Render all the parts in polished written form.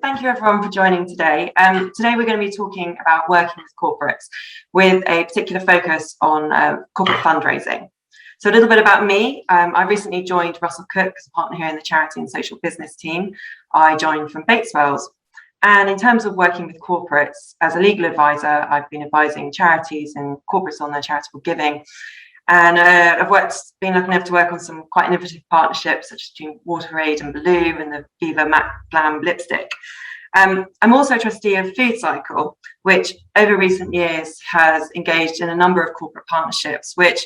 thank you everyone for joining today. Today we're going to be talking about working with corporates with a particular focus on corporate fundraising. So a little bit about me. I recently joined Russell-Cooke as a partner here in the charity and social business team. I joined from Bateswells. And in terms of working with corporates, as a legal advisor, I've been advising charities and corporates on their charitable giving. And I've been lucky enough to work on some quite innovative partnerships, such as between WaterAid and Baloo and the Viva Mac Glam lipstick. I'm also a trustee of FoodCycle, which over recent years has engaged in a number of corporate partnerships, which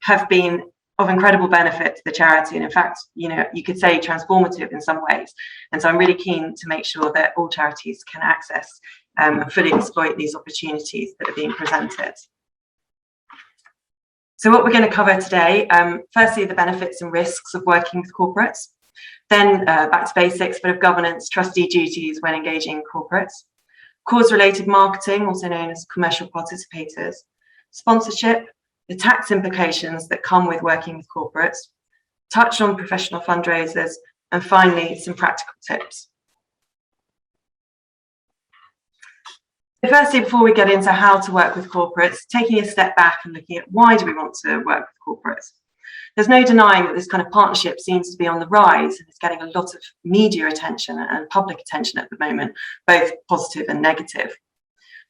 have been of incredible benefit to the charity, and in fact, you could say transformative in some ways. And so I'm really keen to make sure that all charities can access and fully exploit these opportunities that are being presented. So what we're going to cover today, firstly, the benefits and risks of working with corporates, then back to basics, bit of governance, trustee duties when engaging corporates, cause-related marketing, also known as commercial participators, sponsorship, the tax implications that come with working with corporates, touch on professional fundraisers, and finally, some practical tips. Firstly, before we get into how to work with corporates, taking a step back and looking at why do we want to work with corporates? There's no denying that this kind of partnership seems to be on the rise, and it's getting a lot of media attention and public attention at the moment, both positive and negative.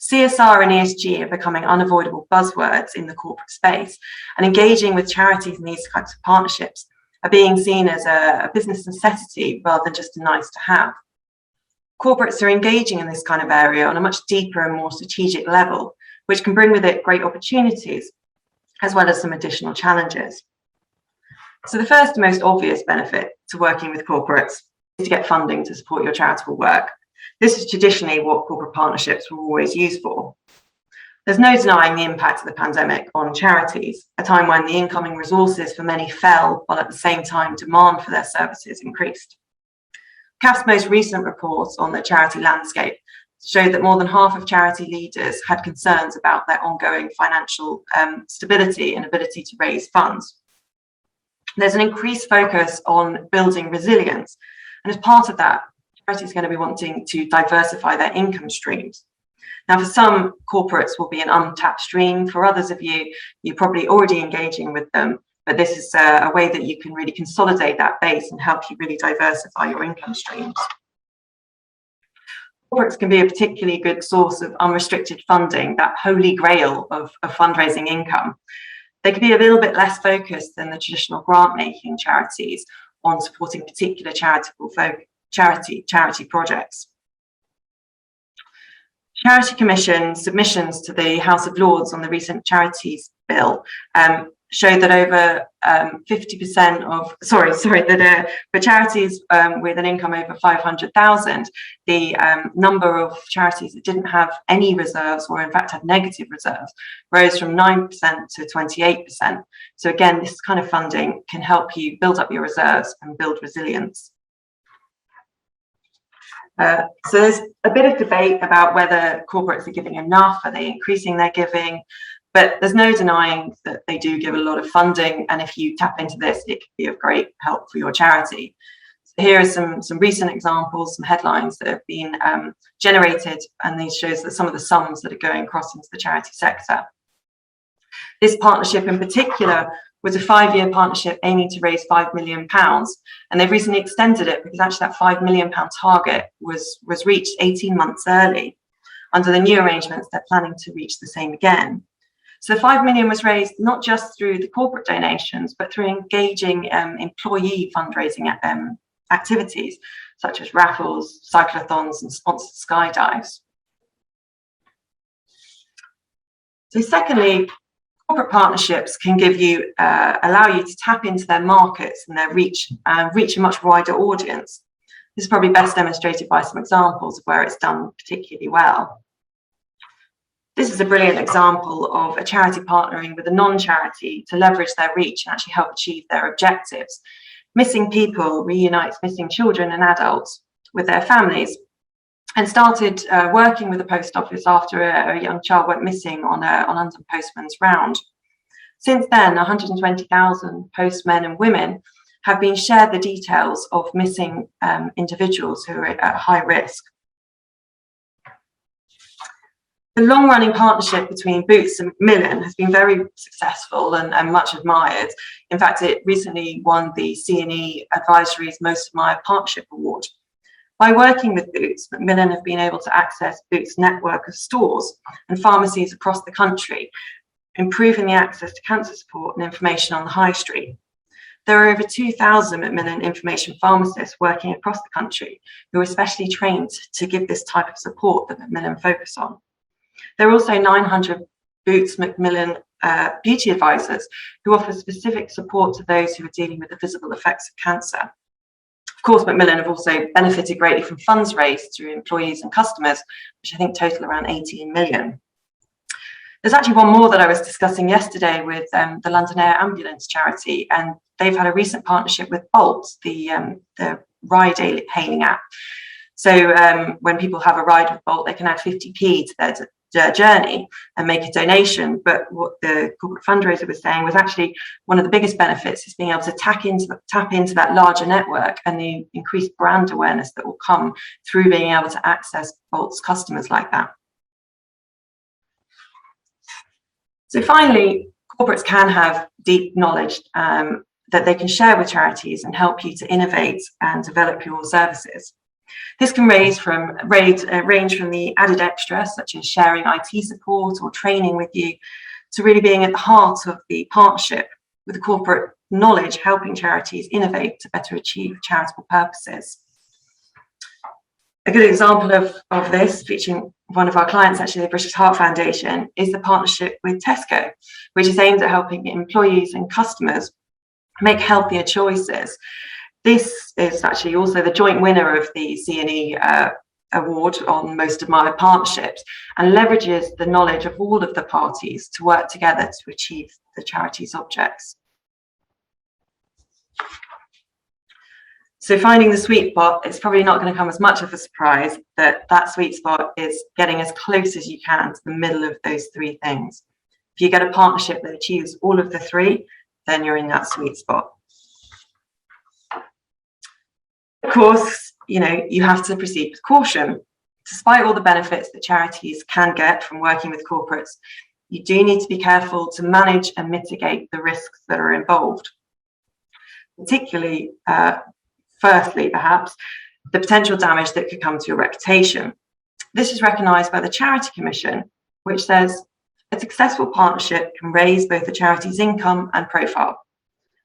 CSR and ESG are becoming unavoidable buzzwords in the corporate space, and engaging with charities in these kinds of partnerships are being seen as a business necessity rather than just a nice to have. Corporates are engaging in this kind of area on a much deeper and more strategic level, which can bring with it great opportunities, as well as some additional challenges. So the first and most obvious benefit to working with corporates is to get funding to support your charitable work. This is traditionally what corporate partnerships were always used for. There's no denying the impact of the pandemic on charities, a time when the incoming resources for many fell, while at the same time demand for their services increased. CAF's most recent reports on the charity landscape showed that more than half of charity leaders had concerns about their ongoing financial stability and ability to raise funds. There's an increased focus on building resilience, and as part of that, charities are going to be wanting to diversify their income streams. Now, for some, corporates will be an untapped stream. For others of you, you're probably already engaging with them, but this is a way that you can really consolidate that base and help you really diversify your income streams. Corporates can be a particularly good source of unrestricted funding, that holy grail of fundraising income. They can be a little bit less focused than the traditional grant-making charities on supporting particular charity projects. Charity Commission submissions to the House of Lords on the recent Charities Bill showed that over 50% of, for charities with an income over 500,000, the number of charities that didn't have any reserves, or in fact had negative reserves, rose from 9% to 28%. So again, this kind of funding can help you build up your reserves and build resilience. So there's a bit of debate about whether corporates are giving enough, are they increasing their giving? But there's no denying that they do give a lot of funding, and if you tap into this, it can be of great help for your charity. So here are some recent examples, some headlines that have been generated, and these shows that some of the sums that are going across into the charity sector. This partnership in particular was a 5-year partnership aiming to raise £5 million, and they've recently extended it because actually that £5 million target was reached 18 months early. Under the new arrangements, they're planning to reach the same again. So 5 million was raised not just through the corporate donations, but through engaging employee fundraising activities, such as raffles, cyclothons, and sponsored skydives. So secondly, corporate partnerships can give you, allow you to tap into their markets and their reach a much wider audience. This is probably best demonstrated by some examples of where it's done particularly well. This is a brilliant example of a charity partnering with a non-charity to leverage their reach and actually help achieve their objectives. Missing People reunites missing children and adults with their families, and started working with the post office after a young child went missing on London Postman's round. Since then, 120,000 postmen and women have been shared the details of missing individuals who are at high risk. The long-running partnership between Boots and Macmillan has been very successful and much admired. In fact, it recently won the C&E Advisory's Most Admired Partnership Award. By working with Boots, Macmillan have been able to access Boots' network of stores and pharmacies across the country, improving the access to cancer support and information on the high street. There are over 2,000 Macmillan information pharmacists working across the country who are specially trained to give this type of support that Macmillan focus on. There are also 900 Boots Macmillan beauty advisors who offer specific support to those who are dealing with the visible effects of cancer. Of course, Macmillan have also benefited greatly from funds raised through employees and customers, which I think total around 18 million. There's actually one more that I was discussing yesterday with the London Air Ambulance charity, and they've had a recent partnership with Bolt, the ride hailing app. So when people have a ride with Bolt, they can add 50p to their journey and make a donation. But what the corporate fundraiser was saying was actually one of the biggest benefits is being able to tap into that larger network and the increased brand awareness that will come through being able to access Bolt's customers like that. So finally, corporates can have deep knowledge that they can share with charities and help you to innovate and develop your services. This can range from the added extra, such as sharing IT support or training with you, to really being at the heart of the partnership with the corporate knowledge, helping charities innovate to better achieve charitable purposes. A good example of this, featuring one of our clients, actually the British Heart Foundation, is the partnership with Tesco, which is aimed at helping employees and customers make healthier choices. This is actually also the joint winner of the C&E award on Most Admired Partnerships, and leverages the knowledge of all of the parties to work together to achieve the charity's objects. So finding the sweet spot, it's probably not going to come as much of a surprise that that sweet spot is getting as close as you can to the middle of those three things. If you get a partnership that achieves all of the three, then you're in that sweet spot. Of course, you have to proceed with caution. Despite all the benefits that charities can get from working with corporates, you do need to be careful to manage and mitigate the risks that are involved. Particularly, firstly, perhaps, the potential damage that could come to your reputation. This is recognised by the Charity Commission, which says a successful partnership can raise both the charity's income and profile.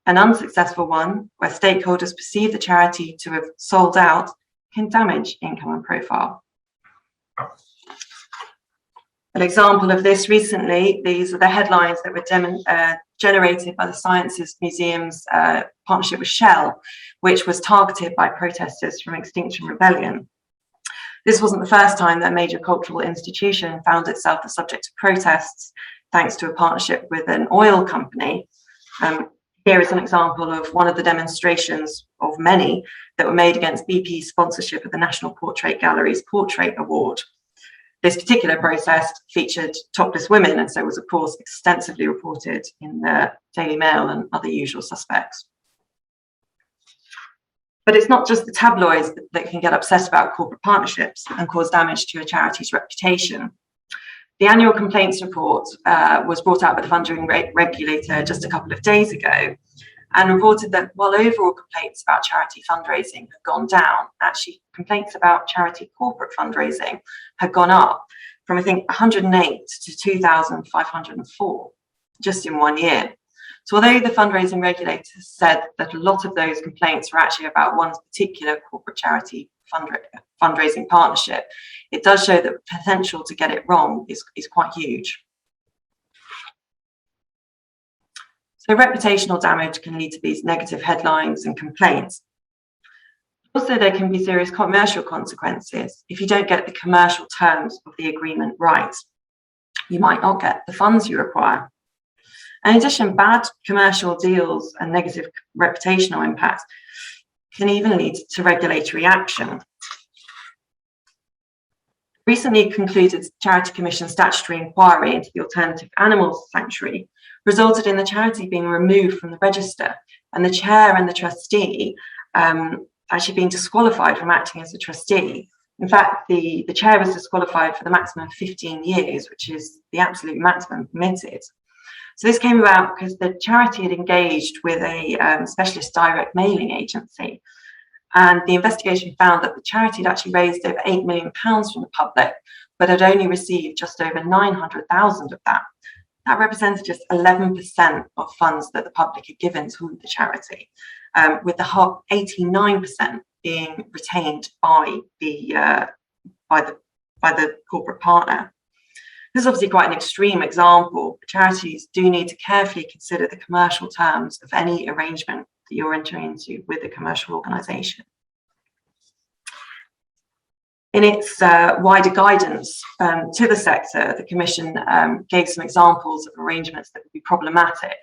An unsuccessful one, where stakeholders perceive the charity to have sold out, can damage income and profile. An example of this recently, these are the headlines that were generated by the Sciences Museum's partnership with Shell, which was targeted by protesters from Extinction Rebellion. This wasn't the first time that a major cultural institution found itself the subject of protests, thanks to a partnership with an oil company. Here is an example of one of the demonstrations of many that were made against BP's sponsorship of the National Portrait Gallery's Portrait Award. This particular protest featured topless women, and so was, of course, extensively reported in the Daily Mail and other usual suspects. But it's not just the tabloids that can get upset about corporate partnerships and cause damage to a charity's reputation. The annual complaints report was brought out by the funding regulator just a couple of days ago, and reported that while overall complaints about charity fundraising have gone down, actually complaints about charity corporate fundraising have gone up from, I think, 108 to 2,504 just in 1 year. So although the fundraising regulator said that a lot of those complaints were actually about one particular corporate charity fundraising partnership, it does show that the potential to get it wrong is quite huge. So reputational damage can lead to these negative headlines and complaints. Also, there can be serious commercial consequences if you don't get the commercial terms of the agreement right. You might not get the funds you require. In addition, bad commercial deals and negative reputational impacts can even lead to regulatory action. Recently concluded Charity Commission statutory inquiry into the Alternative Animals Sanctuary resulted in the charity being removed from the register, and the chair and the trustee actually being disqualified from acting as a trustee In fact, the chair was disqualified for the maximum of 15 years, which is the absolute maximum permitted. So this came about because the charity had engaged with a specialist direct mailing agency, and the investigation found that the charity had actually raised over £8 million from the public, but had only received just over 900,000 of that. That represented just 11% of funds that the public had given to the charity, with the whole 89% being retained by the corporate partner. This is obviously quite an extreme example. Charities do need to carefully consider the commercial terms of any arrangement that you're entering into with a commercial organisation. In its wider guidance to the sector, the Commission gave some examples of arrangements that would be problematic.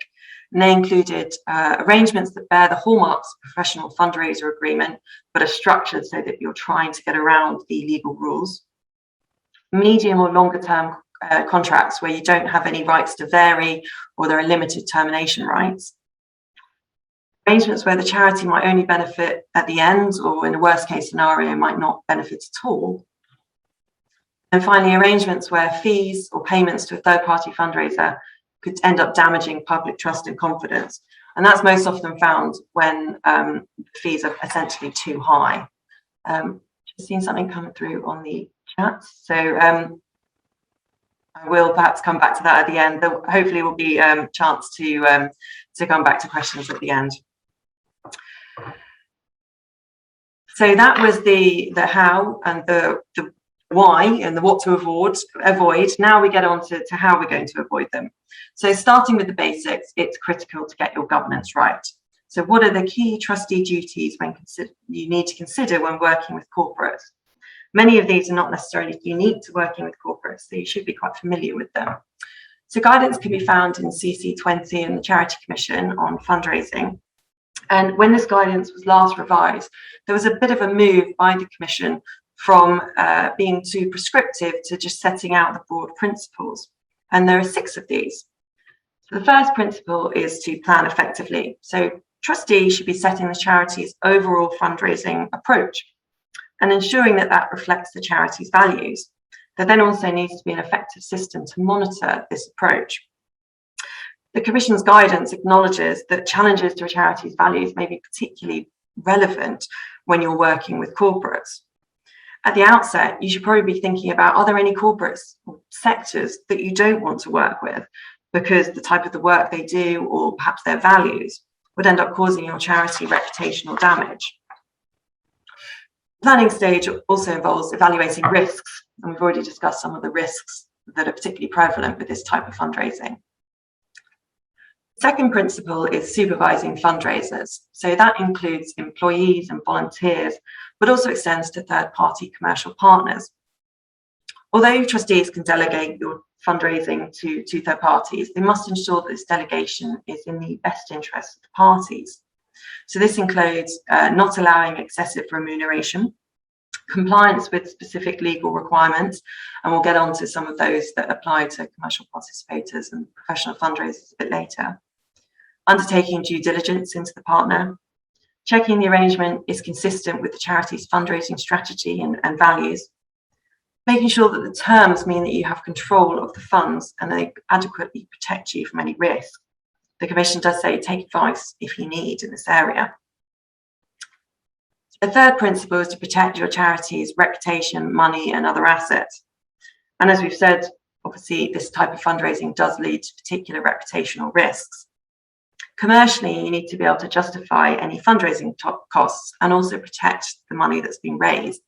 And they included arrangements that bear the hallmarks of professional fundraiser agreement, but are structured so that you're trying to get around the legal rules. Medium or longer term contracts where you don't have any rights to vary, or there are limited termination rights. Arrangements where the charity might only benefit at the end, or in a worst case scenario might not benefit at all. And finally, arrangements where fees or payments to a third-party fundraiser could end up damaging public trust and confidence. And that's most often found when fees are essentially too high. Just seen something coming through on the chat. So I will perhaps come back to that at the end. There hopefully will be a chance to come back to questions at the end. So that was the how and the why and the what to avoid. Now we get on to how we're going to avoid them. So starting with the basics, it's critical to get your governance right. So what are the key trustee duties when you need to consider when working with corporates? Many of these are not necessarily unique to working with corporates, so you should be quite familiar with them. So guidance can be found in CC20 and the Charity Commission on fundraising. And when this guidance was last revised, there was a bit of a move by the Commission from being too prescriptive to just setting out the broad principles. And there are 6 of these. So the first principle is to plan effectively. So trustees should be setting the charity's overall fundraising approach and ensuring that that reflects the charity's values. There then also needs to be an effective system to monitor this approach. The Commission's guidance acknowledges that challenges to a charity's values may be particularly relevant when you're working with corporates. At the outset, you should probably be thinking about, are there any corporates or sectors that you don't want to work with because the type of the work they do, or perhaps their values, would end up causing your charity reputational damage. The planning stage also involves evaluating risks, and we've already discussed some of the risks that are particularly prevalent with this type of fundraising. Second principle is supervising fundraisers. So that includes employees and volunteers, but also extends to third-party commercial partners. Although trustees can delegate your fundraising to third parties, they must ensure that this delegation is in the best interest of the parties. So this includes not allowing excessive remuneration, compliance with specific legal requirements, and we'll get on to some of those that apply to commercial participators and professional fundraisers a bit later. Undertaking due diligence into the partner, checking the arrangement is consistent with the charity's fundraising strategy and values, making sure that the terms mean that you have control of the funds and they adequately protect you from any risk. The Commission does say take advice if you need in this area. The third principle is to protect your charity's reputation, money, and other assets. And as we've said, obviously, this type of fundraising does lead to particular reputational risks. Commercially, you need to be able to justify any fundraising costs and also protect the money that's been raised.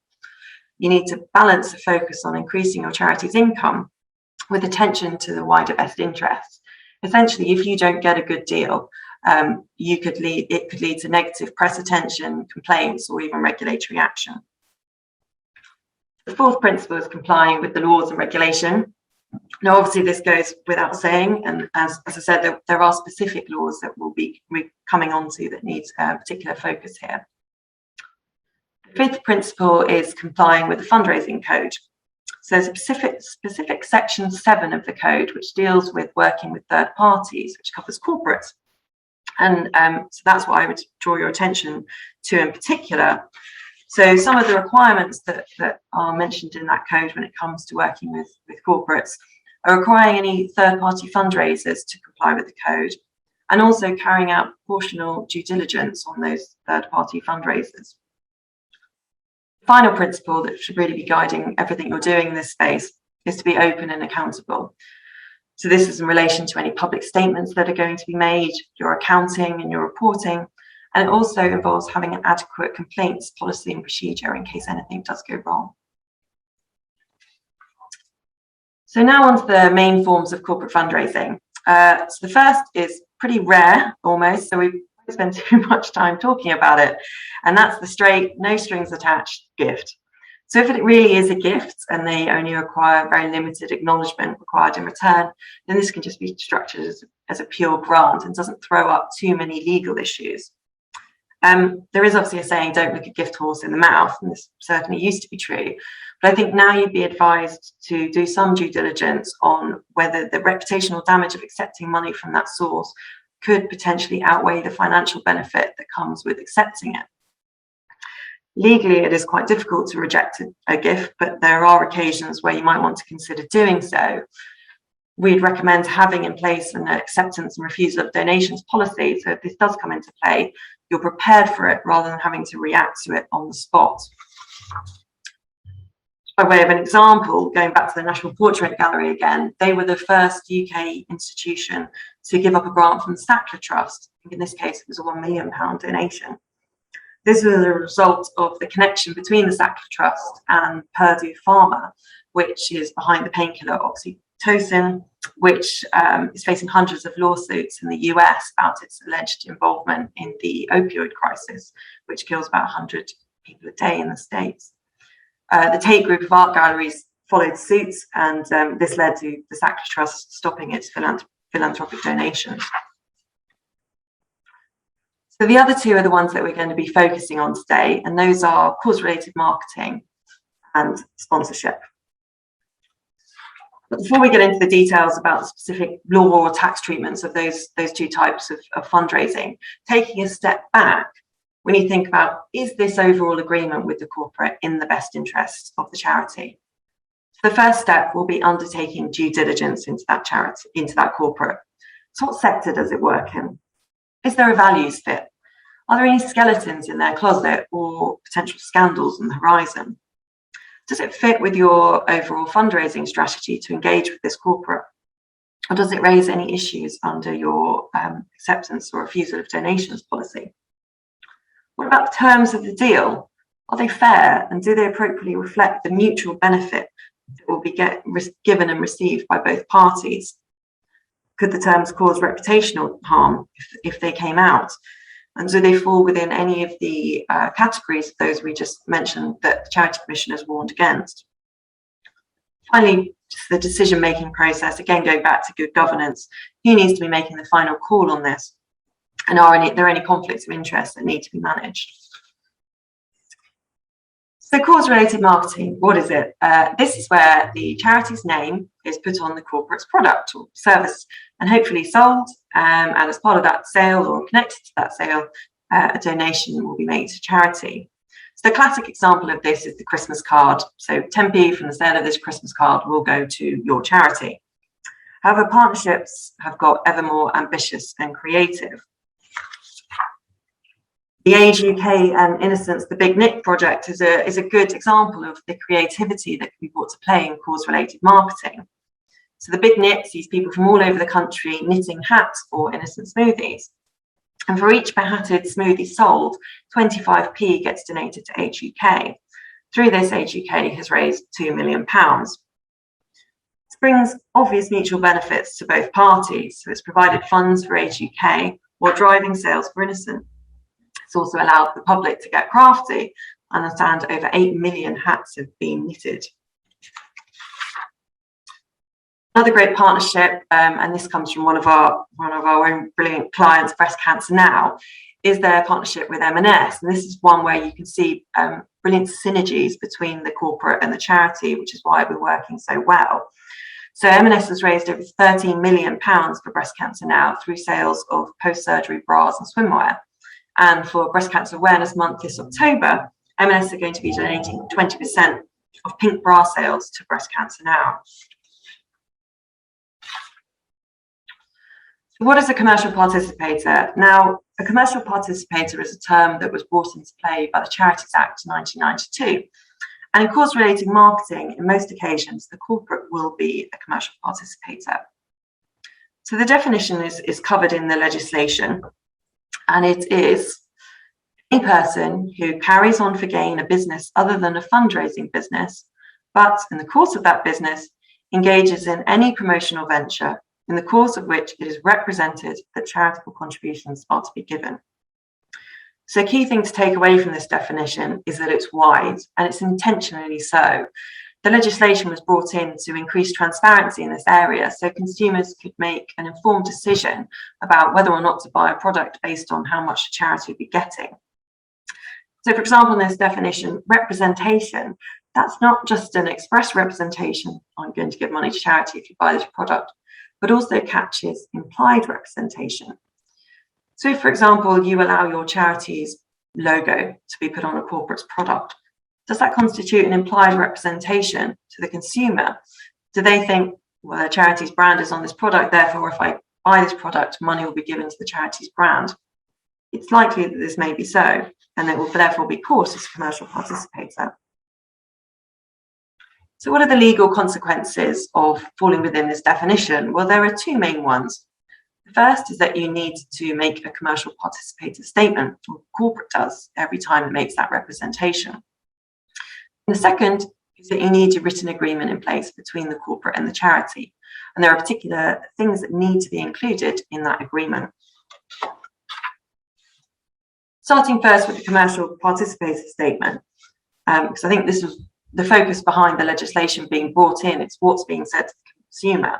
You need to balance the focus on increasing your charity's income with attention to the wider best interests. Essentially, if you don't get a good deal, it could lead to negative press attention, complaints, or even regulatory action. The fourth principle is complying with the laws and regulation. Now, obviously, this goes without saying, and as I said, there are specific laws that we'll be coming on to that need particular focus here. The fifth principle is complying with the fundraising code. So there's a specific section 7 of the code which deals with working with third parties, which covers corporates. And so that's what I would draw your attention to in particular. So some of the requirements that are mentioned in that code when it comes to working with corporates are requiring any third-party fundraisers to comply with the code, and also carrying out proportional due diligence on those third-party fundraisers. The final principle that should really be guiding everything you're doing in this space is to be open and accountable. So this is in relation to any public statements that are going to be made, your accounting and your reporting, and it also involves having an adequate complaints policy and procedure in case anything does go wrong. So now on to the main forms of corporate fundraising. So the first is pretty rare almost, so we won't spend too much time talking about it, and that's the straight, no strings attached gift. So if it really is a gift and they only require very limited acknowledgement required in return, then this can just be structured as a pure grant and doesn't throw up too many legal issues. There is obviously a saying, don't look a gift horse in the mouth, and this certainly used to be true. But I think now you'd be advised to do some due diligence on whether the reputational damage of accepting money from that source could potentially outweigh the financial benefit that comes with accepting it. Legally, it is quite difficult to reject a gift, but there are occasions where you might want to consider doing so. We'd recommend having in place an acceptance and refusal of donations policy, so if this does come into play, you're prepared for it rather than having to react to it on the spot. By way of an example, going back to the National Portrait Gallery again, they were the first UK institution to give up a grant from the Sackler Trust. In this case, it was a £1 million donation. This was a result of the connection between the Sackler Trust and Purdue Pharma, which is behind the painkiller oxytocin, which is facing hundreds of lawsuits in the US about its alleged involvement in the opioid crisis, which kills about 100 people a day in the States. The Tate group of art galleries followed suit, and this led to the Sackler Trust stopping its philanthropic donations. So the other two are the ones that we're going to be focusing on today, and those are cause-related marketing and sponsorship. But before we get into the details about the specific law or tax treatments of those two types of fundraising, taking a step back, we need to think about, is this overall agreement with the corporate in the best interests of the charity? So the first step will be undertaking due diligence into that charity, into that corporate. So what sector does it work in? Is there a values fit? Are there any skeletons in their closet or potential scandals on the horizon? Does it fit with your overall fundraising strategy to engage with this corporate? Or does it raise any issues under your acceptance or refusal of donations policy? What about the terms of the deal? Are they fair, and do they appropriately reflect the mutual benefit that will be given and received by both parties? Could the terms cause reputational harm if they came out? And do they fall within any of the categories of those we just mentioned that the Charity Commission has warned against? Finally, just the decision-making process, again going back to good governance, who needs to be making the final call on this? And are there any conflicts of interest that need to be managed? So cause-related marketing, what is it? This is where the charity's name is put on the corporate's product or service and hopefully sold, and as part of that sale or connected to that sale, a donation will be made to charity. So the classic example of this is the Christmas card. So 10p from the sale of this Christmas card will go to your charity. However, partnerships have got ever more ambitious and creative. The Age UK and Innocence, the Big Knit project is a good example of the creativity that can be brought to play in cause-related marketing. So the Big Knit sees people from all over the country knitting hats for innocent smoothies. And for each behatted smoothie sold, 25p gets donated to Age UK. Through this, Age UK has raised £2 million. This brings obvious mutual benefits to both parties. So it's provided funds for Age UK while driving sales for Innocent. It's also allowed the public to get crafty and understand over 8 million hats have been knitted. Another great partnership, and this comes from one of our own brilliant clients, Breast Cancer Now, is their partnership with M&S. And this is one where you can see brilliant synergies between the corporate and the charity, which is why we're working so well. So M&S has raised over £13 million for Breast Cancer Now through sales of post-surgery bras and swimwear. And for Breast Cancer Awareness Month this October, M&S are going to be donating 20% of pink bra sales to breast cancer now. What is a commercial participator? Now, a commercial participator is a term that was brought into play by the Charities Act 1992. And in cause-related marketing, in most occasions, the corporate will be a commercial participator. So the definition is covered in the legislation, and it is a person who carries on for gain a business other than a fundraising business, but in the course of that business, engages in any promotional venture in the course of which it is represented that charitable contributions are to be given. So a key thing to take away from this definition is that it's wide, and it's intentionally so. The legislation was brought in to increase transparency in this area so consumers could make an informed decision about whether or not to buy a product based on how much the charity would be getting. So for example, in this definition, representation, that's not just an express representation, I'm going to give money to charity if you buy this product, but also catches implied representation. So if, for example, you allow your charity's logo to be put on a corporate's product, does that constitute an implied representation to the consumer? Do they think, well, the charity's brand is on this product, therefore if I buy this product, money will be given to the charity's brand? It's likely that this may be so, and it will therefore be caught as a commercial participator. So what are the legal consequences of falling within this definition? Well, there are two main ones. The first is that you need to make a commercial participator statement, or corporate does, every time it makes that representation. And the second is that you need a written agreement in place between the corporate and the charity. And there are particular things that need to be included in that agreement. Starting first with the commercial participator statement, because I think this was the focus behind the legislation being brought in, it's what's being said to the consumer.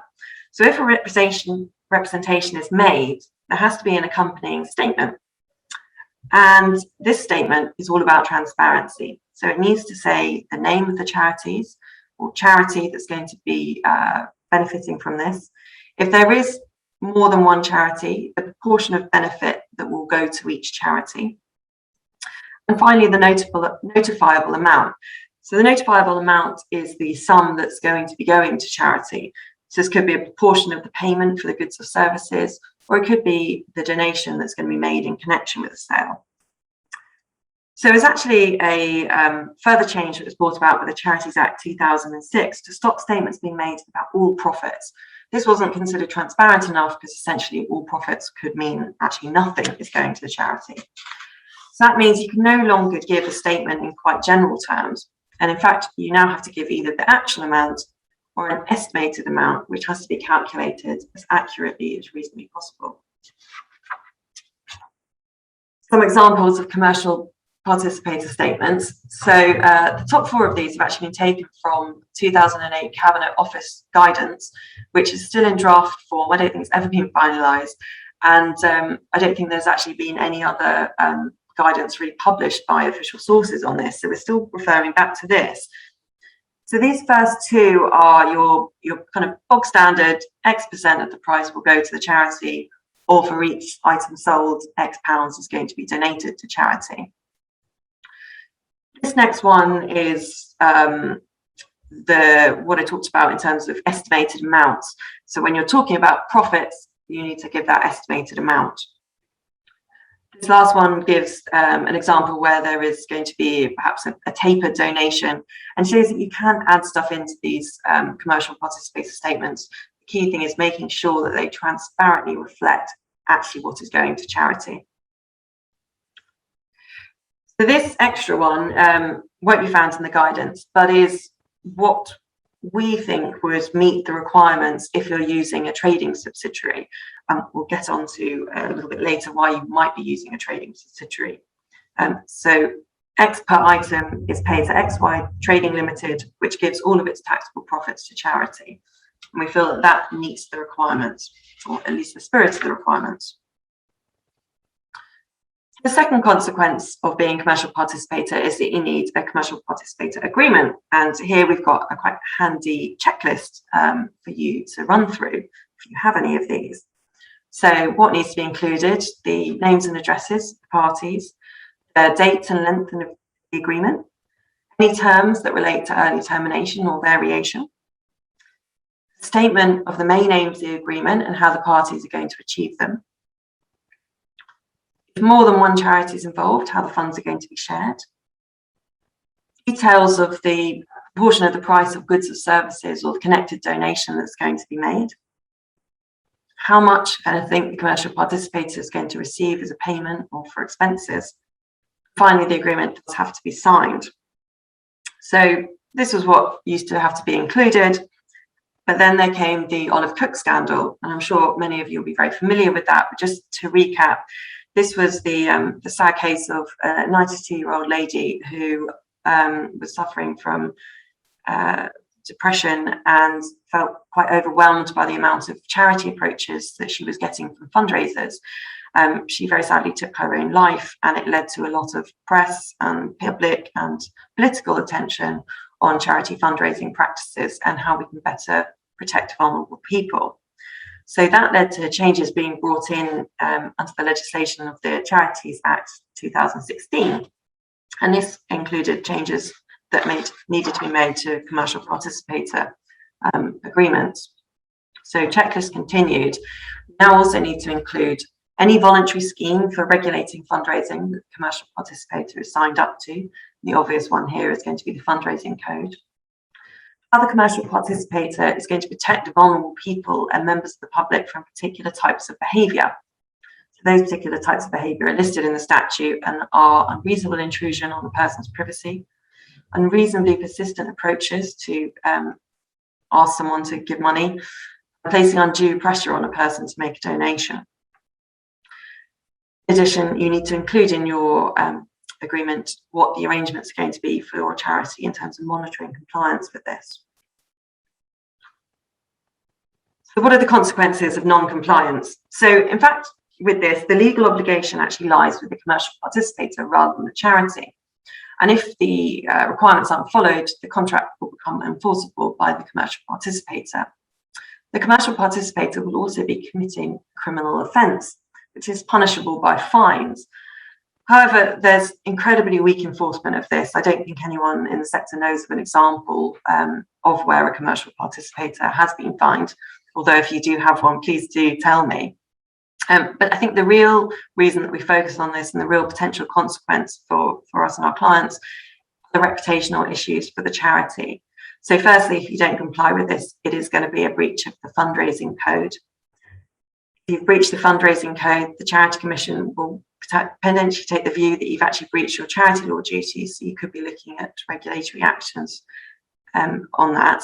So if a representation is made, there has to be an accompanying statement. And this statement is all about transparency. So it needs to say the name of the charities or charity that's going to be benefiting from this. If there is more than one charity, the proportion of benefit that will go to each charity. And finally, the notifiable amount. So the notifiable amount is the sum that's going to be going to charity. So this could be a proportion of the payment for the goods or services, or it could be the donation that's going to be made in connection with the sale. So it's actually a further change that was brought about with the Charities Act 2006 to stop statements being made about all profits. This wasn't considered transparent enough because essentially all profits could mean actually nothing is going to the charity. So that means you can no longer give a statement in quite general terms. And in fact, you now have to give either the actual amount or an estimated amount, which has to be calculated as accurately as reasonably possible. Some examples of commercial participator statements. So the top four of these have actually been taken from 2008 Cabinet Office guidance, which is still in draft form. I don't think it's ever been finalised. And I don't think there's actually been any other guidance really published by official sources on this. So we're still referring back to this. So these first two are your kind of bog standard, X% of the price will go to the charity, or for each item sold, X pounds is going to be donated to charity. This next one is what I talked about in terms of estimated amounts. So when you're talking about profits, you need to give that estimated amount. This last one gives an example where there is going to be perhaps a tapered donation, and shows that you can add stuff into these commercial participator statements. The key thing is making sure that they transparently reflect actually what is going to charity. So this extra one won't be found in the guidance, but is what we think would meet the requirements if you're using a trading subsidiary. We'll get on to a little bit later why you might be using a trading subsidiary. So X per item is paid to XY Trading Limited, which gives all of its taxable profits to charity. And we feel that that meets the requirements, or at least the spirit of the requirements. The second consequence of being a commercial participator is that you need a commercial participator agreement. And here we've got a quite handy checklist for you to run through if you have any of these. So what needs to be included? The names and addresses of parties, the date and length the agreement, any terms that relate to early termination or variation, a statement of the main aims of the agreement and how the parties are going to achieve them. If more than one charity is involved, how the funds are going to be shared. Details of the portion of the price of goods or services or the connected donation that's going to be made. How much, if anything, the commercial participator is going to receive as a payment or for expenses. Finally, the agreement does have to be signed. So this was what used to have to be included, but then there came the Olive Cook scandal, and I'm sure many of you will be very familiar with that. But just to recap, this was the sad case of a 92-year-old lady who was suffering from depression and felt quite overwhelmed by the amount of charity approaches that she was getting from fundraisers. She very sadly took her own life, and it led to a lot of press and public and political attention on charity fundraising practices and how we can better protect vulnerable people. So that led to changes being brought in under the legislation of the Charities Act 2016. And this included changes that needed to be made to commercial participator agreements. So checklist continued. Now also need to include any voluntary scheme for regulating fundraising that the commercial participator is signed up to. The obvious one here is going to be the fundraising code. How the commercial participator is going to protect vulnerable people and members of the public from particular types of behaviour. So those particular types of behaviour are listed in the statute and are unreasonable intrusion on a person's privacy, unreasonably persistent approaches to ask someone to give money, placing undue pressure on a person to make a donation. In addition, you need to include in your agreement what the arrangements are going to be for your charity in terms of monitoring compliance with this. So what are the consequences of non-compliance? So in fact, with this, the legal obligation actually lies with the commercial participator rather than the charity. And if the requirements aren't followed, the contract will become enforceable by the commercial participator. The commercial participator will also be committing a criminal offence, which is punishable by fines. However, there's incredibly weak enforcement of this. I don't think anyone in the sector knows of an example of where a commercial participator has been fined, although if you do have one, please do tell me. But I think the real reason that we focus on this and the real potential consequence for us and our clients are the reputational issues for the charity. So firstly, if you don't comply with this, it is going to be a breach of the fundraising code. If you've breached the fundraising code, the Charity Commission will potentially take the view that you've actually breached your charity law duties. So you could be looking at regulatory actions on that.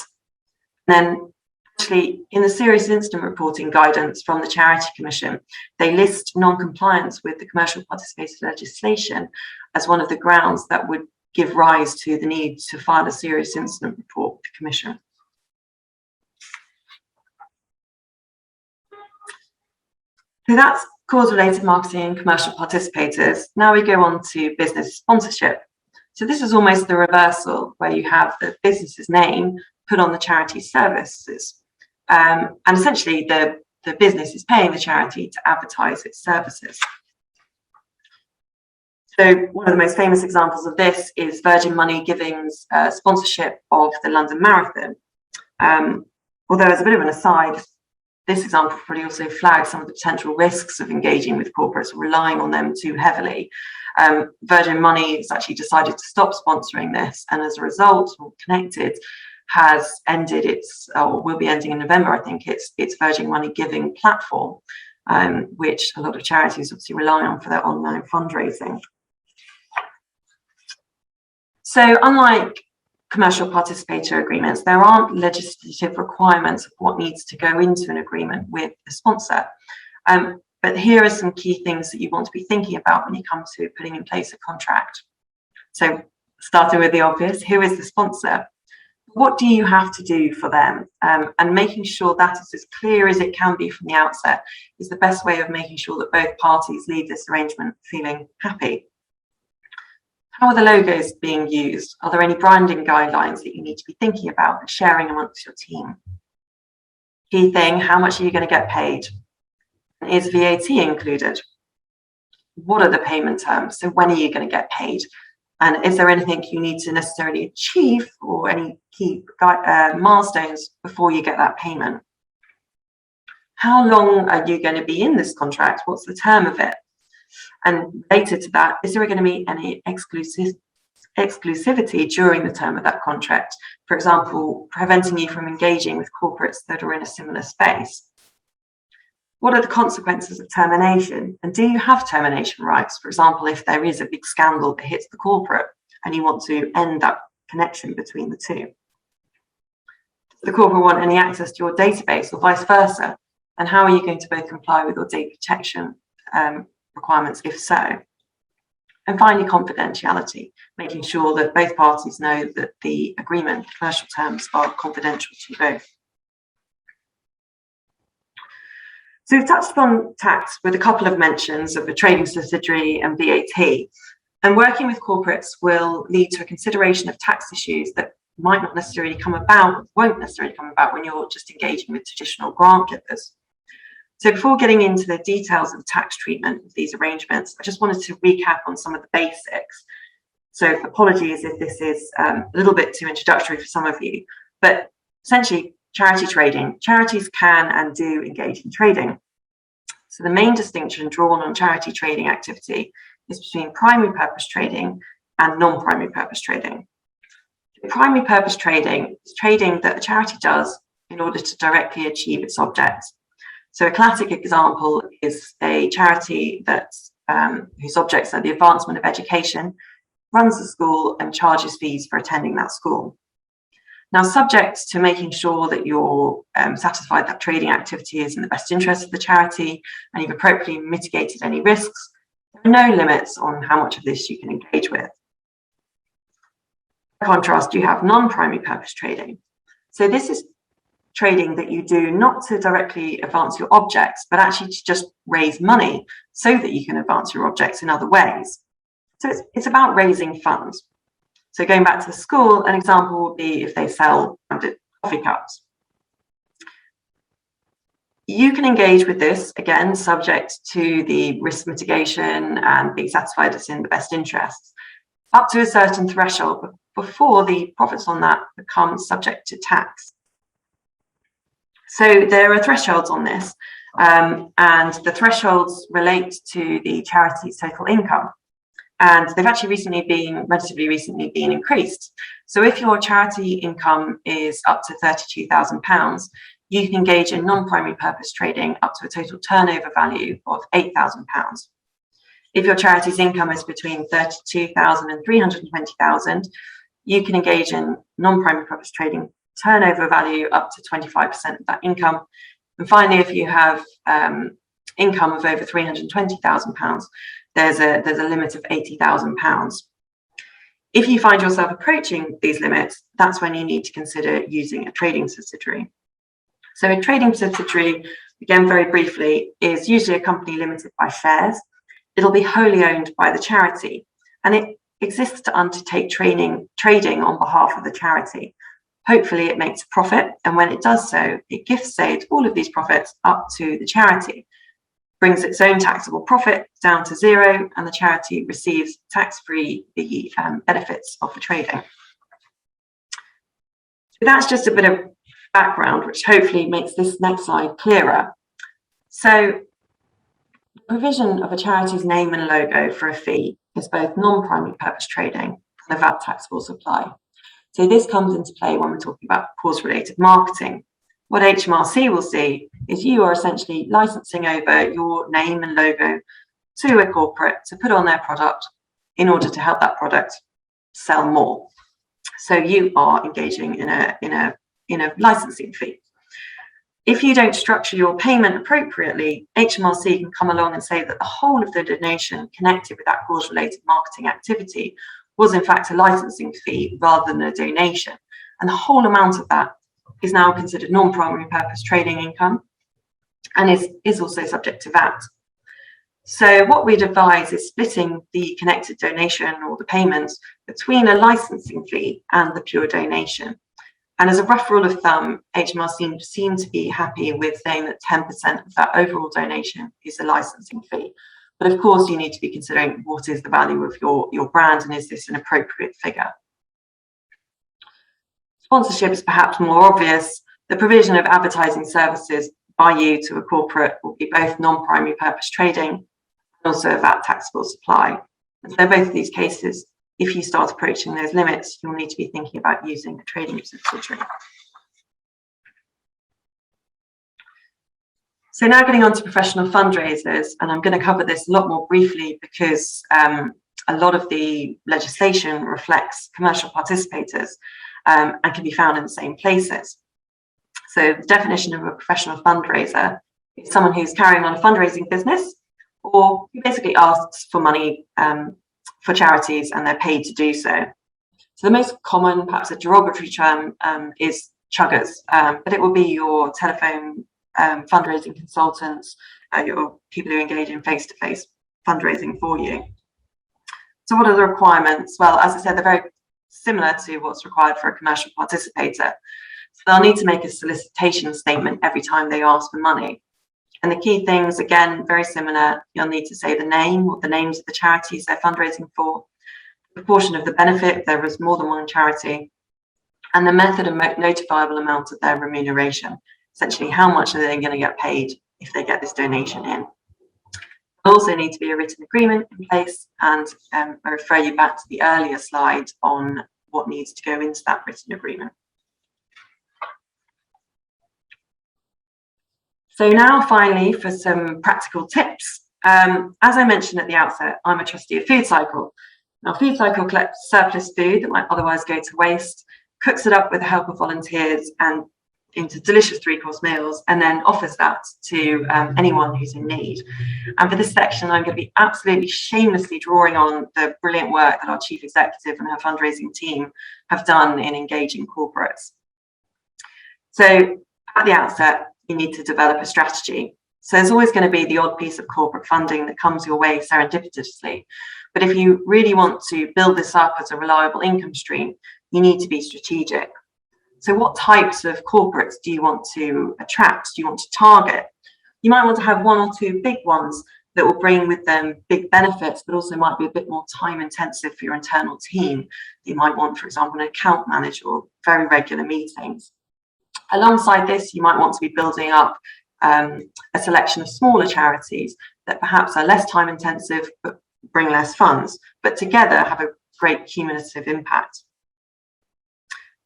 And then actually, in the serious incident reporting guidance from the Charity Commission, they list non-compliance with the commercial participator legislation as one of the grounds that would give rise to the need to file a serious incident report with the Commission. So that's cause-related marketing and commercial participators. Now we go on to business sponsorship. So this is almost the reversal, where you have the business's name put on the charity services. And essentially the business is paying the charity to advertise its services. So one of the most famous examples of this is Virgin Money giving sponsorship of the London Marathon. Although as a bit of an aside, this example probably also flags some of the potential risks of engaging with corporates or relying on them too heavily. Virgin Money has actually decided to stop sponsoring this, and as a result, or Connected has ended its, or will be ending in November, I think, its Virgin Money Giving platform, which a lot of charities obviously rely on for their online fundraising. So unlike commercial participator agreements, there aren't legislative requirements of what needs to go into an agreement with the sponsor. But here are some key things that you want to be thinking about when you come to putting in place a contract. So starting with the obvious, who is the sponsor? What do you have to do for them? And making sure that is as clear as it can be from the outset is the best way of making sure that both parties leave this arrangement feeling happy. How are the logos being used? Are there any branding guidelines that you need to be thinking about and sharing amongst your team? Key thing, how much are you going to get paid? Is VAT included? What are the payment terms? So when are you going to get paid? And is there anything you need to necessarily achieve or any key milestones before you get that payment? How long are you going to be in this contract? What's the term of it? And related to that, is there going to be any exclusivity during the term of that contract? For example, preventing you from engaging with corporates that are in a similar space. What are the consequences of termination? And do you have termination rights? For example, if there is a big scandal that hits the corporate and you want to end that connection between the two. Does the corporate want any access to your database or vice versa? And how are you going to both comply with your data protection requirements, if so? And finally, confidentiality, making sure that both parties know that the agreement, commercial terms, are confidential to both. So we've touched upon tax with a couple of mentions of a trading subsidiary and VAT. And working with corporates will lead to a consideration of tax issues that might not necessarily come about, won't necessarily come about when you're just engaging with traditional grant givers. So before getting into the details of the tax treatment of these arrangements, I just wanted to recap on some of the basics. So apologies if this is a little bit too introductory for some of you, but essentially charity trading, charities can and do engage in trading. So the main distinction drawn on charity trading activity is between primary purpose trading and non-primary purpose trading. Primary purpose trading is trading that a charity does in order to directly achieve its objects. So a classic example is a charity that's whose objects are the advancement of education, runs the school and charges fees for attending that school. Now, subject to making sure that you're satisfied that trading activity is in the best interest of the charity and you've appropriately mitigated any risks, there are no limits on how much of this you can engage with. By contrast, you have non-primary purpose trading. So this is trading that you do not to directly advance your objects, but actually to just raise money so that you can advance your objects in other ways. So it's about raising funds. So going back to the school, an example would be if they sell coffee cups. You can engage with this, again, subject to the risk mitigation and being satisfied it's in the best interests, up to a certain threshold before the profits on that become subject to tax. So there are thresholds on this, and the thresholds relate to the charity's total income. And they've actually relatively recently been increased. So if your charity income is up to £32,000, you can engage in non-primary purpose trading up to a total turnover value of £8,000. If your charity's income is between £32,000 and £320,000, you can engage in non-primary purpose trading turnover value up to 25% of that income. And finally, if you have income of over £320,000, there's a limit of £80,000. If you find yourself approaching these limits, that's when you need to consider using a trading subsidiary. So a trading subsidiary, again, very briefly, is usually a company limited by shares. It'll be wholly owned by the charity, and it exists to undertake trading on behalf of the charity. Hopefully it makes a profit, and when it does so, it gift saves all of these profits up to the charity, brings its own taxable profit down to zero, and the charity receives tax-free the benefits of the trading. So that's just a bit of background, which hopefully makes this next slide clearer. So the provision of a charity's name and logo for a fee is both non-primary purpose trading and a VAT taxable supply. So this comes into play when we're talking about cause-related marketing. What HMRC will see is you are essentially licensing over your name and logo to a corporate to put on their product in order to help that product sell more. So you are engaging in a licensing fee. If you don't structure your payment appropriately, HMRC can come along and say that the whole of the donation connected with that cause-related marketing activity was in fact a licensing fee rather than a donation. And the whole amount of that is now considered non-primary purpose trading income and is also subject to VAT. So what we'd advise is splitting the connected donation or the payments between a licensing fee and the pure donation. And as a rough rule of thumb, HMRC seem to be happy with saying that 10% of that overall donation is a licensing fee, But of course, you need to be considering what is the value of your brand, and is this an appropriate figure? Sponsorship is perhaps more obvious. The provision of advertising services by you to a corporate will be both non-primary purpose trading and also a VAT taxable supply. And so both of these cases, if you start approaching those limits, you'll need to be thinking about using a trading subsidiary. So now getting on to professional fundraisers, and I'm going to cover this a lot more briefly because a lot of the legislation reflects commercial participators and can be found in the same places. So the definition of a professional fundraiser is someone who's carrying on a fundraising business, or who basically asks for money for charities and they're paid to do so. So the most common, perhaps a derogatory term, is chuggers, but it will be your telephone fundraising consultants, your people who engage in face-to-face fundraising for you. So what are the requirements? Well, as I said, they're very similar to what's required for a commercial participator. So they'll need to make a solicitation statement every time they ask for money. And the key things, again, very similar. You'll need to say the name or the names of the charities they're fundraising for, the proportion of the benefit if there is more than one charity, and the method and notifiable amount of their remuneration. Essentially, how much are they going to get paid if they get this donation in? There'll also need to be a written agreement in place, and I refer you back to the earlier slide on what needs to go into that written agreement. So now finally for some practical tips. As I mentioned at the outset, I'm a trustee of FoodCycle. Now FoodCycle collects surplus food that might otherwise go to waste, cooks it up with the help of volunteers and into delicious 3-course meals, and then offers that to anyone who's in need. And for this section, I'm going to be absolutely shamelessly drawing on the brilliant work that our chief executive and her fundraising team have done in engaging corporates. So at the outset, you need to develop a strategy. So there's always going to be the odd piece of corporate funding that comes your way serendipitously. But if you really want to build this up as a reliable income stream, you need to be strategic. So what types of corporates do you want to attract? Do you want to target? You might want to have 1 or 2 big ones that will bring with them big benefits, but also might be a bit more time intensive for your internal team. You might want, for example, an account manager or very regular meetings. Alongside this, you might want to be building up a selection of smaller charities that perhaps are less time intensive, but bring less funds, but together have a great cumulative impact.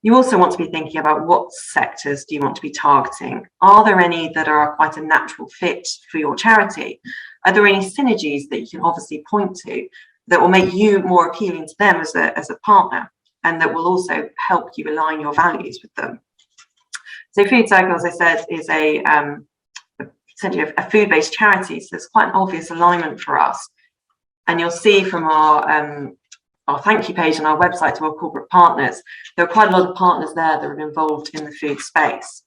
You also want to be thinking about what sectors do you want to be targeting? Are there any that are quite a natural fit for your charity? Are there any synergies that you can obviously point to that will make you more appealing to them as a partner, and that will also help you align your values with them? So FoodCycle, as I said, is essentially a food-based charity, so it's quite an obvious alignment for us. And you'll see from our thank you page on our website to our corporate partners, there are quite a lot of partners there that are involved in the food space.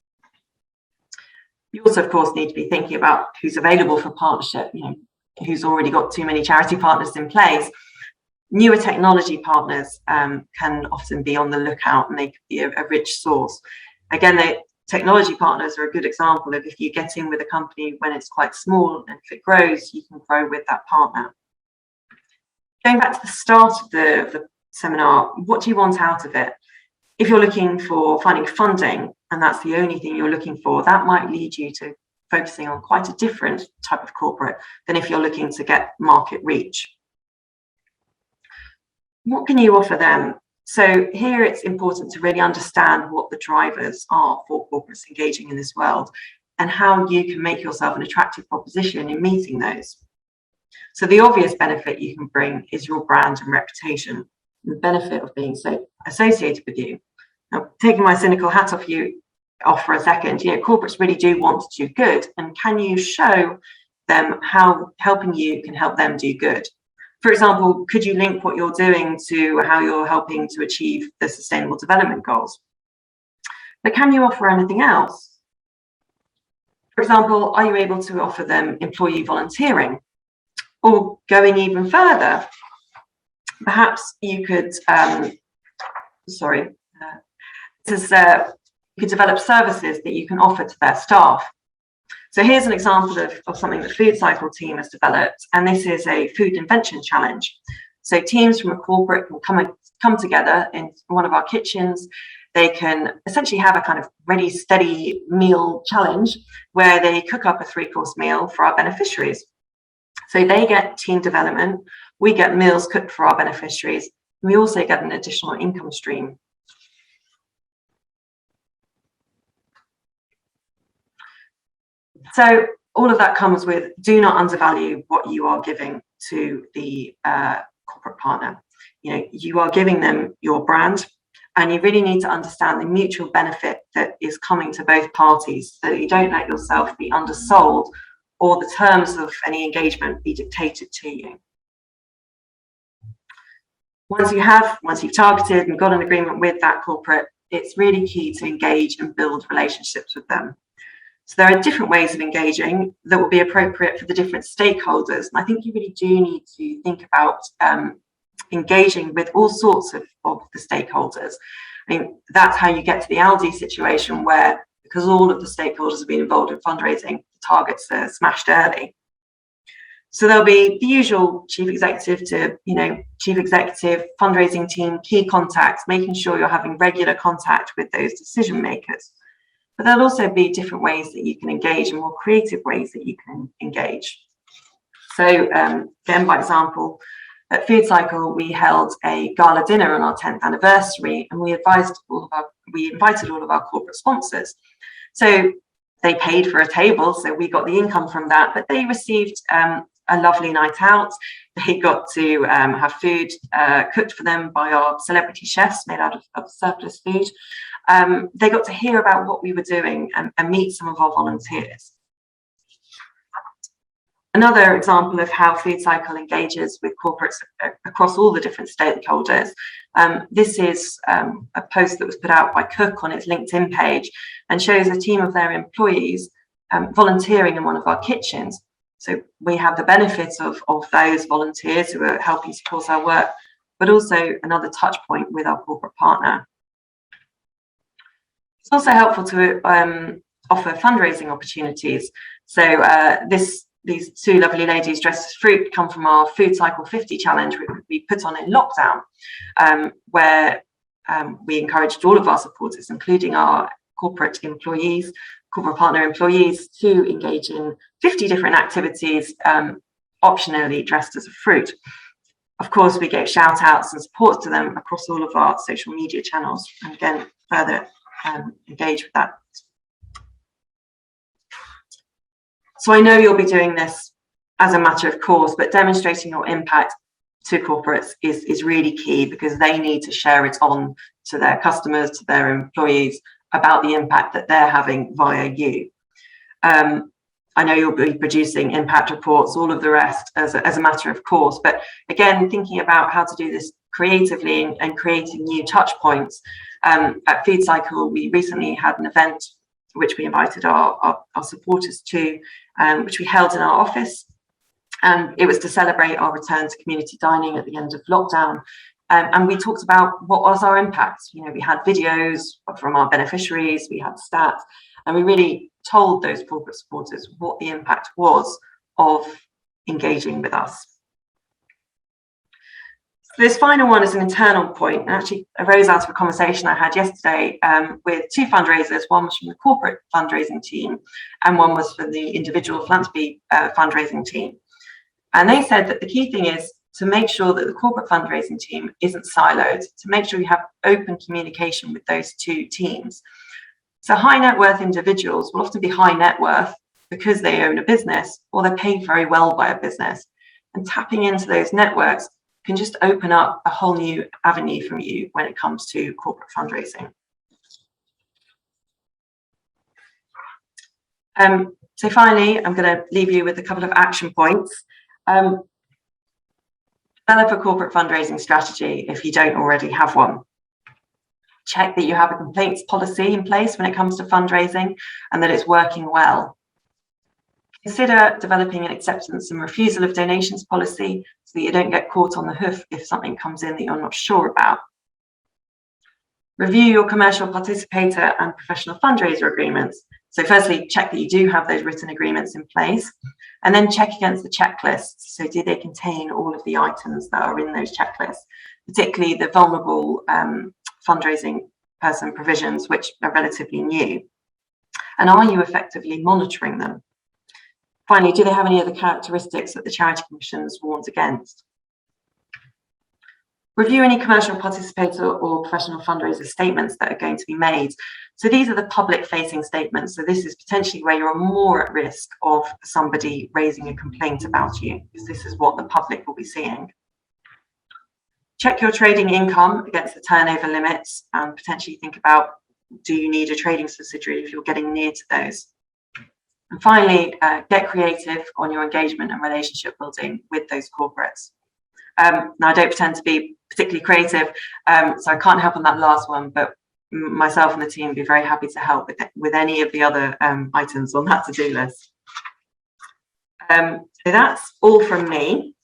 You also, of course, need to be thinking about who's available for partnership, who's already got too many charity partners in place. Newer technology partners can often be on the lookout, and they could be a rich source. Again, technology partners are a good example of if you get in with a company when it's quite small, and if it grows, you can grow with that partner. Going back to the start of the seminar, what do you want out of it? If you're looking for finding funding, and that's the only thing you're looking for, that might lead you to focusing on quite a different type of corporate than if you're looking to get market reach. What can you offer them? So here it's important to really understand what the drivers are for corporates engaging in this world, and how you can make yourself an attractive proposition in meeting those. So the obvious benefit you can bring is your brand and reputation, the benefit of being so associated with you. Now, taking my cynical hat off for a second, corporates really do want to do good, and can you show them how helping you can help them do good? For example, could you link what you're doing to how you're helping to achieve the Sustainable Development Goals? But can you offer anything else? For example, are you able to offer them employee volunteering? Or going even further, perhaps you could, you could develop services that you can offer to their staff. So here's an example of something the FoodCycle team has developed, and this is a food invention challenge. So teams from a corporate can come together in one of our kitchens. They can essentially have a kind of ready, steady meal challenge where they cook up a 3-course meal for our beneficiaries. So they get team development, we get meals cooked for our beneficiaries, and we also get an additional income stream. So all of that comes with, do not undervalue what you are giving to the corporate partner. You know, you are giving them your brand, and you really need to understand the mutual benefit that is coming to both parties, so that you don't let yourself be undersold or the terms of any engagement be dictated to you. Once you've targeted and got an agreement with that corporate, it's really key to engage and build relationships with them. So there are different ways of engaging that will be appropriate for the different stakeholders. And I think you really do need to think about engaging with all sorts of the stakeholders. I mean, that's how you get to the Aldi situation where, because all of the stakeholders have been involved in fundraising, the targets are smashed early. So there'll be the usual chief executive to, chief executive, fundraising team, key contacts, making sure you're having regular contact with those decision makers. But there'll also be different ways that you can engage and more creative ways that you can engage. So again, by example, at FoodCycle, we held a gala dinner on our 10th anniversary, and we invited all of our corporate sponsors. So they paid for a table, so we got the income from that, but they received a lovely night out. They got to have food cooked for them by our celebrity chefs made out of surplus food. They got to hear about what we were doing and meet some of our volunteers. Another example of how FoodCycle engages with corporates across all the different stakeholders. This is a post that was put out by Cook on its LinkedIn page and shows a team of their employees volunteering in one of our kitchens. So we have the benefits of those volunteers who are helping support our work, but also another touch point with our corporate partner. It's also helpful to offer fundraising opportunities. So these two lovely ladies dressed as fruit come from our FoodCycle 50 challenge, which we put on in lockdown, where we encouraged all of our supporters, including our corporate partner employees, to engage in 50 different activities, optionally dressed as a fruit. Of course, we gave shout outs and support to them across all of our social media channels, and again, further engage with that. So I know you'll be doing this as a matter of course, but demonstrating your impact to corporates is really key, because they need to share it on to their customers, to their employees, about the impact that they're having via you. I know you'll be producing impact reports, all of the rest as a matter of course, but again, thinking about how to do this creatively and creating new touch points. At FoodCycle, we recently had an event which we invited our supporters to, which we held in our office. And it was to celebrate our return to community dining at the end of lockdown. And we talked about what was our impact. We had videos from our beneficiaries, we had stats, and we really told those corporate supporters what the impact was of engaging with us. So this final one is an internal point, and actually arose out of a conversation I had yesterday with two fundraisers. One was from the corporate fundraising team, and one was for the individual philanthropy fundraising team. And they said that the key thing is to make sure that the corporate fundraising team isn't siloed, to make sure you have open communication with those two teams. So high net worth individuals will often be high net worth because they own a business, or they're paid very well by a business. And tapping into those networks can just open up a whole new avenue from you when it comes to corporate fundraising. So finally, I'm going to leave you with a couple of action points. Develop a corporate fundraising strategy if you don't already have one. Check that you have a complaints policy in place when it comes to fundraising and that it's working well. Consider developing an acceptance and refusal of donations policy so that you don't get caught on the hoof if something comes in that you're not sure about. Review your commercial participator and professional fundraiser agreements So firstly, check that you do have those written agreements in place, and then check against the checklists. So do they contain all of the items that are in those checklists, particularly the vulnerable fundraising person provisions, which are relatively new? And are you effectively monitoring them? Finally, do they have any other characteristics that the Charity Commission's warns against? Review any commercial participator or professional fundraiser statements that are going to be made. So these are the public facing statements. So this is potentially where you're more at risk of somebody raising a complaint about you, because this is what the public will be seeing. Check your trading income against the turnover limits, and potentially think about, do you need a trading subsidiary if you're getting near to those? And finally, get creative on your engagement and relationship building with those corporates. Now, I don't pretend to be particularly creative, so I can't help on that last one, but myself and the team would be very happy to help with any of the other items on that to-do list. So that's all from me.